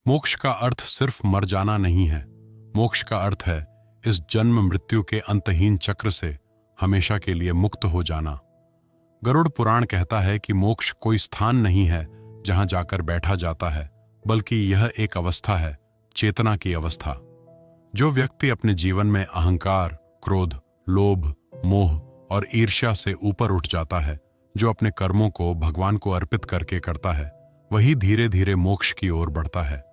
मोक्ष का अर्थ सिर्फ मर जाना नहीं है। मोक्ष का अर्थ है इस जन्म मृत्यु के अंतहीन चक्र से हमेशा के लिए मुक्त हो जाना। गरुड़ पुराण कहता है कि मोक्ष कोई स्थान नहीं है जहां जाकर बैठा जाता है, बल्कि यह एक अवस्था है, चेतना की अवस्था। जो व्यक्ति अपने जीवन में अहंकार, क्रोध, लोभ, मोह और ईर्ष्या से ऊपर उठ जाता है, जो अपने कर्मों को भगवान को अर्पित करके करता है, वही धीरे धीरे मोक्ष की ओर बढ़ता है।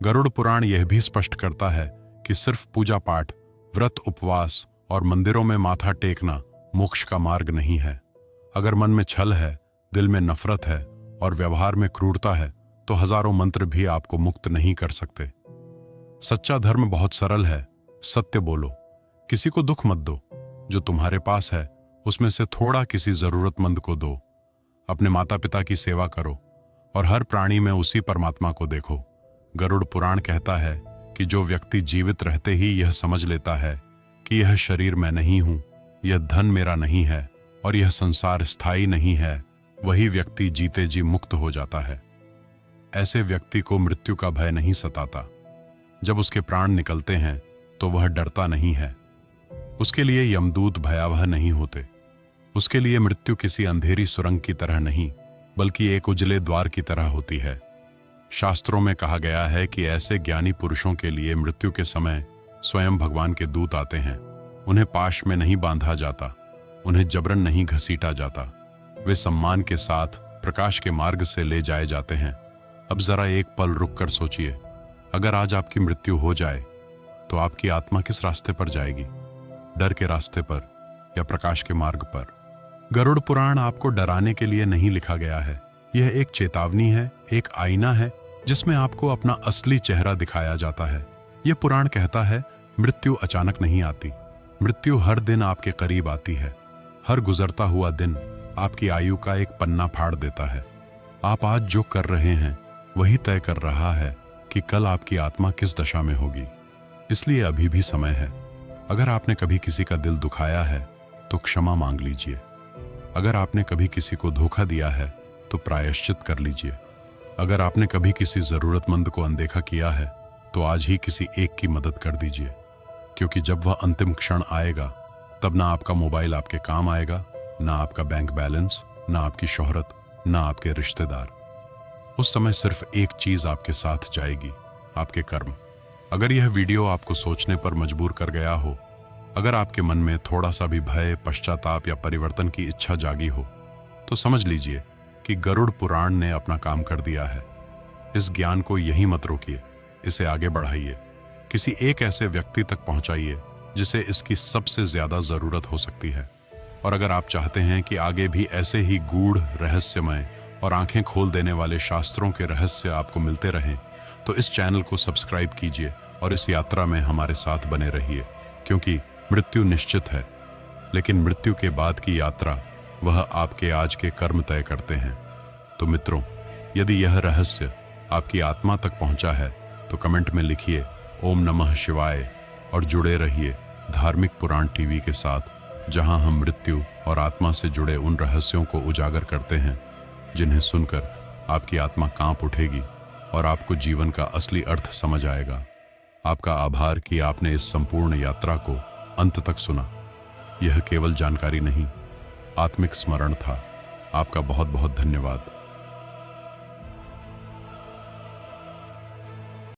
गरुड़ पुराण यह भी स्पष्ट करता है कि सिर्फ पूजा पाठ, व्रत, उपवास और मंदिरों में माथा टेकना मोक्ष का मार्ग नहीं है। अगर मन में छल है, दिल में नफरत है और व्यवहार में क्रूरता है, तो हजारों मंत्र भी आपको मुक्त नहीं कर सकते। सच्चा धर्म बहुत सरल है। सत्य बोलो, किसी को दुख मत दो, जो तुम्हारे पास है उसमें से थोड़ा किसी जरूरतमंद को दो। अपने माता पिता की सेवा करो और हर प्राणी में उसी परमात्मा को देखो। गरुड़ पुराण कहता है कि जो व्यक्ति जीवित रहते ही यह समझ लेता है कि यह शरीर मैं नहीं हूं, यह धन मेरा नहीं है और यह संसार स्थायी नहीं है, वही व्यक्ति जीते जी मुक्त हो जाता है। ऐसे व्यक्ति को मृत्यु का भय नहीं सताता। जब उसके प्राण निकलते हैं तो वह डरता नहीं है। उसके लिए यमदूत भयावह नहीं होते। उसके लिए मृत्यु किसी अंधेरी सुरंग की तरह नहीं, बल्कि एक उजले द्वार की तरह होती है। शास्त्रों में कहा गया है कि ऐसे ज्ञानी पुरुषों के लिए मृत्यु के समय स्वयं भगवान के दूत आते हैं। उन्हें पाश में नहीं बांधा जाता, उन्हें जबरन नहीं घसीटा जाता। वे सम्मान के साथ प्रकाश के मार्ग से ले जाए जाते हैं। अब जरा एक पल रुककर सोचिए, अगर आज आपकी मृत्यु हो जाए तो आपकी आत्मा किस रास्ते पर जाएगी? डर के रास्ते पर या प्रकाश के मार्ग पर? गरुड़ पुराण आपको डराने के लिए नहीं लिखा गया है। यह एक चेतावनी है, एक आईना है जिसमें आपको अपना असली चेहरा दिखाया जाता है। यह पुराण कहता है मृत्यु अचानक नहीं आती। मृत्यु हर दिन आपके करीब आती है। हर गुजरता हुआ दिन आपकी आयु का एक पन्ना फाड़ देता है। आप आज जो कर रहे हैं वही तय कर रहा है कि कल आपकी आत्मा किस दशा में होगी। इसलिए अभी भी समय है। अगर आपने कभी किसी का दिल दुखाया है तो क्षमा मांग लीजिए। अगर आपने कभी किसी को धोखा दिया है तो प्रायश्चित कर लीजिए। अगर आपने कभी किसी जरूरतमंद को अनदेखा किया है तो आज ही किसी एक की मदद कर दीजिए, क्योंकि जब वह अंतिम क्षण आएगा तब ना आपका मोबाइल आपके काम आएगा, ना आपका बैंक बैलेंस, ना आपकी शोहरत, ना आपके रिश्तेदार। उस समय सिर्फ एक चीज आपके साथ जाएगी, आपके कर्म। अगर यह वीडियो आपको सोचने पर मजबूर कर गया हो, अगर आपके मन में थोड़ा सा भी भय, पश्चाताप या परिवर्तन की इच्छा जागी हो, तो समझ लीजिए कि गरुड़ पुराण ने अपना काम कर दिया है। इस ज्ञान को यहीं मत रोकिए, इसे आगे बढ़ाइए। किसी एक ऐसे व्यक्ति तक पहुंचाइए जिसे इसकी सबसे ज्यादा जरूरत हो सकती है। और अगर आप चाहते हैं कि आगे भी ऐसे ही गूढ़, रहस्यमय और आंखें खोल देने वाले शास्त्रों के रहस्य आपको मिलते रहें, तो इस चैनल को सब्सक्राइब कीजिए और इस यात्रा में हमारे साथ बने रहिए। क्योंकि मृत्यु निश्चित है, लेकिन मृत्यु के बाद की यात्रा वह आपके आज के कर्म तय करते हैं। तो मित्रों, यदि यह रहस्य आपकी आत्मा तक पहुंचा है तो कमेंट में लिखिए ओम नमः शिवाय और जुड़े रहिए धार्मिक पुराण टीवी के साथ, जहां हम मृत्यु और आत्मा से जुड़े उन रहस्यों को उजागर करते हैं जिन्हें सुनकर आपकी आत्मा कांप उठेगी और आपको जीवन का असली अर्थ समझ आएगा। आपका आभार कि आपने इस संपूर्ण यात्रा को अंत तक सुना। यह केवल जानकारी नहीं, आत्मिक स्मरण था। आपका बहुत बहुत धन्यवाद।